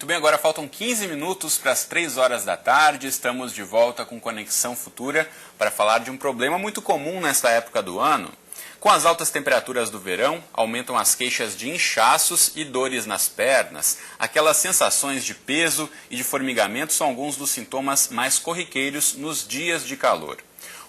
Muito bem, agora faltam 15 minutos para as 3 horas da tarde. Estamos de volta com Conexão Futura para falar de um problema muito comum nesta época do ano. Com as altas temperaturas do verão, aumentam as queixas de inchaços e dores nas pernas. Aquelas sensações de peso e de formigamento são alguns dos sintomas mais corriqueiros nos dias de calor.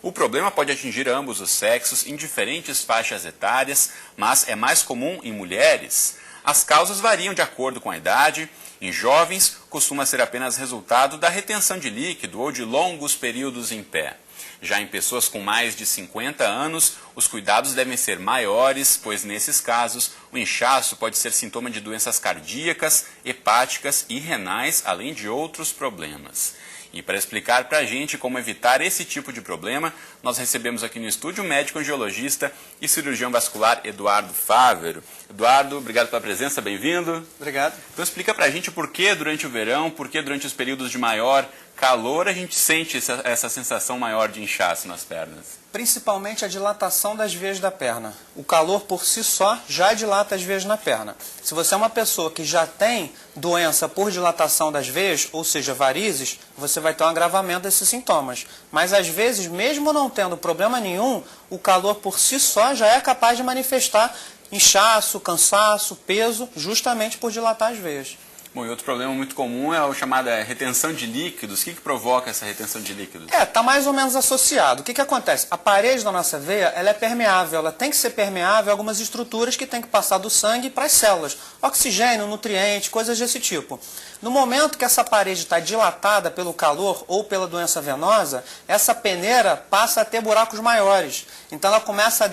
O problema pode atingir ambos os sexos em diferentes faixas etárias, mas é mais comum em mulheres. As causas variam de acordo com a idade. Em jovens, costuma ser apenas resultado da retenção de líquido ou de longos períodos em pé. Já em pessoas com mais de 50 anos, os cuidados devem ser maiores, pois nesses casos o inchaço pode ser sintoma de doenças cardíacas, hepáticas e renais, além de outros problemas. E para explicar para a gente como evitar esse tipo de problema, nós recebemos aqui no estúdio o médico angiologista e cirurgião vascular Eduardo Fávero. Eduardo, obrigado pela presença, bem-vindo. Obrigado. Então explica para a gente por que durante o verão, por que durante os períodos de maior calor a gente sente essa sensação maior de inchaço nas pernas. Principalmente a dilatação das veias da perna. O calor por si só já dilata as veias na perna. Se você é uma pessoa que já tem doença por dilatação das veias, ou seja, varizes, você vai ter um agravamento desses sintomas. Mas às vezes, mesmo não tendo problema nenhum, o calor por si só já é capaz de manifestar inchaço, cansaço, peso, justamente por dilatar as veias. Bom, e outro problema muito comum é a chamada retenção de líquidos. O que provoca essa retenção de líquidos? Está mais ou menos associado. O que acontece? A parede da nossa veia ela é permeável, ela tem que ser permeável a algumas estruturas que tem que passar do sangue para as células. Oxigênio, nutriente, coisas desse tipo. No momento que essa parede está dilatada pelo calor ou pela doença venosa, essa peneira passa a ter buracos maiores. Então ela começa a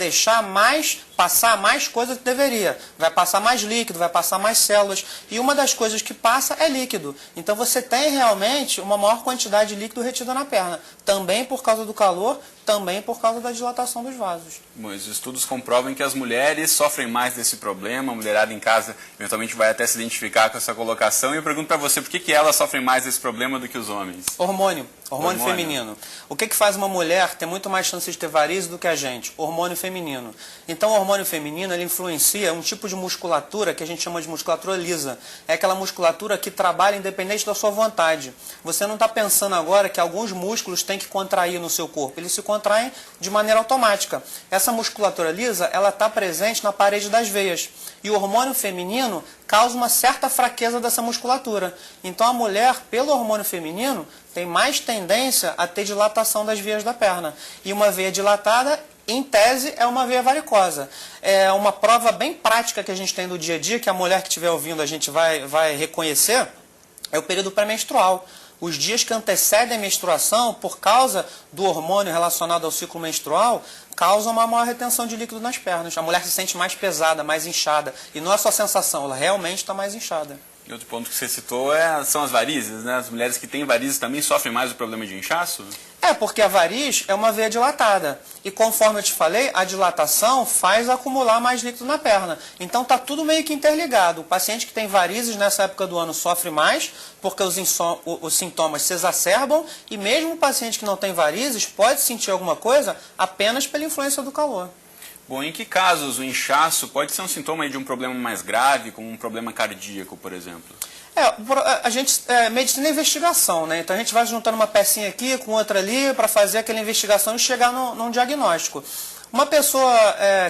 passar mais coisa que deveria. Vai passar mais líquido, vai passar mais células. E uma das coisas que passa é líquido. Então você tem realmente uma maior quantidade de líquido retida na perna. Também por causa do calor, também por causa da dilatação dos vasos. Bom, os estudos comprovam que as mulheres sofrem mais desse problema. A mulherada em casa eventualmente vai até se identificar com essa colocação. E eu pergunto para você, por que elas sofrem mais desse problema do que os homens? Hormônio feminino. O que faz uma mulher ter muito mais chance de ter varizes do que a gente? Hormônio feminino. Então o hormônio feminino ele influencia um tipo de musculatura que a gente chama de musculatura lisa. É aquela musculatura que trabalha independente da sua vontade. Você não está pensando agora que alguns músculos têm que contrair no seu corpo. Eles se contraem de maneira automática. Essa musculatura lisa ela está presente na parede das veias. E o hormônio feminino causa uma certa fraqueza dessa musculatura. Então a mulher, pelo hormônio feminino, tem mais tendência a ter dilatação das veias da perna. E uma veia dilatada, em tese, é uma veia varicosa. É uma prova bem prática que a gente tem do dia a dia, que a mulher que estiver ouvindo a gente vai reconhecer, é o período pré-menstrual. Os dias que antecedem a menstruação, por causa do hormônio relacionado ao ciclo menstrual, causam uma maior retenção de líquido nas pernas. A mulher se sente mais pesada, mais inchada. E não é só sensação, ela realmente está mais inchada. E outro ponto que você citou são as varizes, né? As mulheres que têm varizes também sofrem mais do problema de inchaço? Porque a variz é uma veia dilatada. E conforme eu te falei, a dilatação faz acumular mais líquido na perna. Então está tudo meio que interligado. O paciente que tem varizes nessa época do ano sofre mais, porque os sintomas se exacerbam, e mesmo o paciente que não tem varizes pode sentir alguma coisa apenas pela influência do calor. Bom, em que casos o inchaço pode ser um sintoma de um problema mais grave, como um problema cardíaco, por exemplo? Medicina é investigação, né? Então a gente vai juntando uma pecinha aqui com outra ali para fazer aquela investigação e chegar num diagnóstico. Uma pessoa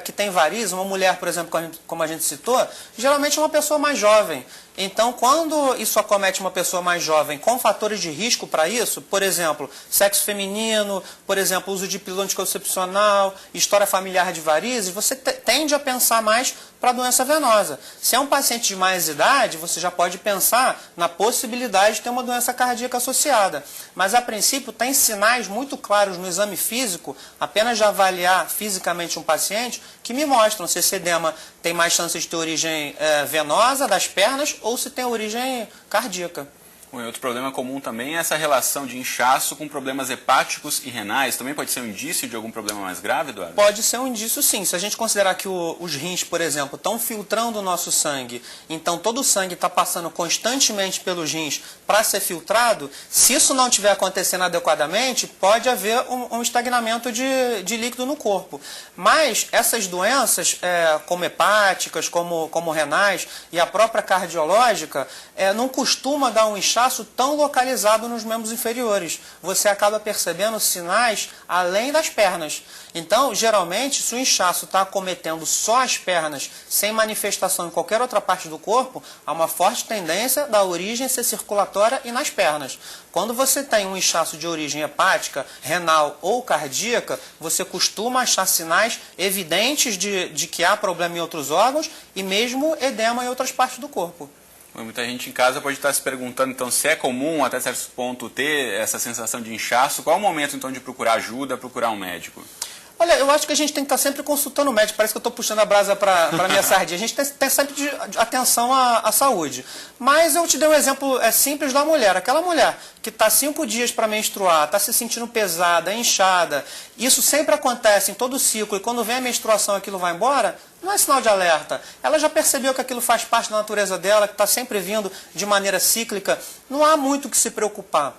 que tem varizes, uma mulher, por exemplo, como a gente citou, geralmente é uma pessoa mais jovem. Então, quando isso acomete uma pessoa mais jovem com fatores de risco para isso, por exemplo, sexo feminino, por exemplo, uso de pílula anticoncepcional, história familiar de varizes, você tende a pensar mais para a doença venosa. Se é um paciente de mais idade, você já pode pensar na possibilidade de ter uma doença cardíaca associada. Mas, a princípio, tem sinais muito claros no exame físico, apenas de avaliar fisicamente um paciente, que me mostram se esse edema tem mais chance de ter origem venosa das pernas ou se tem origem cardíaca. Um outro problema comum também é essa relação de inchaço com problemas hepáticos e renais. Também pode ser um indício de algum problema mais grave, Eduardo? Pode ser um indício, sim. Se a gente considerar que os rins, por exemplo, estão filtrando o nosso sangue, então todo o sangue está passando constantemente pelos rins para ser filtrado, se isso não estiver acontecendo adequadamente, pode haver um estagnamento de líquido no corpo. Mas essas doenças, como hepáticas, como renais e a própria cardiológica, não costuma dar um inchaço tão localizado nos membros inferiores. Você acaba percebendo sinais além das pernas. Então, geralmente, se o inchaço está acometendo só as pernas, sem manifestação em qualquer outra parte do corpo, há uma forte tendência da origem ser circulatória e nas pernas. Quando você tem um inchaço de origem hepática, renal ou cardíaca, você costuma achar sinais evidentes de que há problema em outros órgãos e mesmo edema em outras partes do corpo. Muita gente em casa pode estar se perguntando, então, se é comum, até certo ponto, ter essa sensação de inchaço. Qual é o momento, então, de procurar ajuda, procurar um médico? Olha, eu acho que a gente tem que estar sempre consultando o médico. Parece que eu estou puxando a brasa para a minha sardinha. A gente tem sempre de atenção à saúde. Mas eu te dei um exemplo simples da mulher. Aquela mulher que está 5 dias para menstruar, está se sentindo pesada, inchada. Isso sempre acontece em todo o ciclo. E quando vem a menstruação aquilo vai embora, não é sinal de alerta. Ela já percebeu que aquilo faz parte da natureza dela, que está sempre vindo de maneira cíclica. Não há muito o que se preocupar.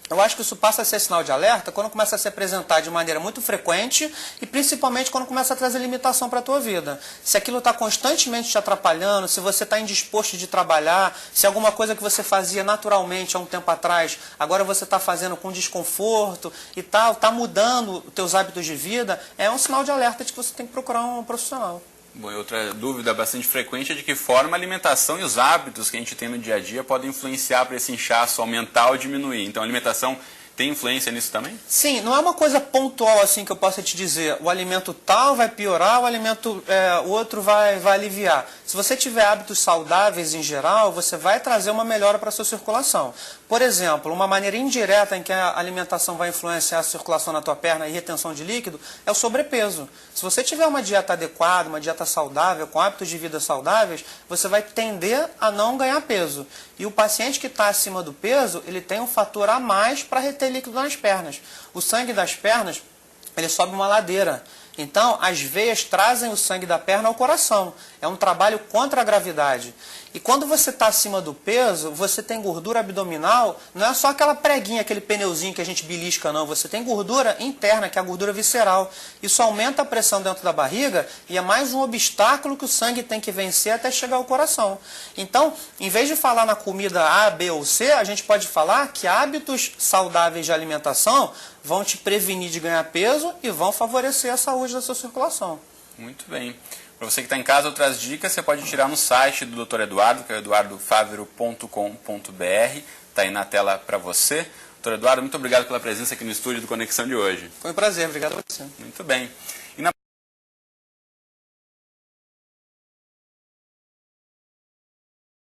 Eu acho que isso passa a ser sinal de alerta quando começa a se apresentar de maneira muito frequente e principalmente quando começa a trazer limitação para a tua vida. Se aquilo está constantemente te atrapalhando, se você está indisposto de trabalhar, se alguma coisa que você fazia naturalmente há um tempo atrás, agora você está fazendo com desconforto e tal, está mudando os teus hábitos de vida, é um sinal de alerta de que você tem que procurar um profissional. Bom, e outra dúvida bastante frequente é de que forma a alimentação e os hábitos que a gente tem no dia a dia podem influenciar para esse inchaço aumentar ou diminuir. Então, a alimentação tem influência nisso também? Sim, não é uma coisa pontual assim que eu possa te dizer. O alimento tal vai piorar, o outro vai aliviar. Se você tiver hábitos saudáveis em geral, você vai trazer uma melhora para a sua circulação. Por exemplo, uma maneira indireta em que a alimentação vai influenciar a circulação na tua perna e retenção de líquido é o sobrepeso. Se você tiver uma dieta adequada, uma dieta saudável, com hábitos de vida saudáveis, você vai tender a não ganhar peso. E o paciente que está acima do peso, ele tem um fator a mais para reter líquido nas pernas. O sangue das pernas, ele sobe uma ladeira. Então, as veias trazem o sangue da perna ao coração. É um trabalho contra a gravidade. E quando você está acima do peso, você tem gordura abdominal, não é só aquela preguinha, aquele pneuzinho que a gente belisca, não. Você tem gordura interna, que é a gordura visceral. Isso aumenta a pressão dentro da barriga e é mais um obstáculo que o sangue tem que vencer até chegar ao coração. Então, em vez de falar na comida A, B ou C, a gente pode falar que hábitos saudáveis de alimentação vão te prevenir de ganhar peso e vão favorecer a saúde da sua circulação. Muito bem. Para você que está em casa, outras dicas você pode tirar no site do Dr. Eduardo, que é eduardofavero.com.br. Está aí na tela para você. Dr. Eduardo, muito obrigado pela presença aqui no estúdio do Conexão de hoje. Foi um prazer, obrigado a você. Muito bem.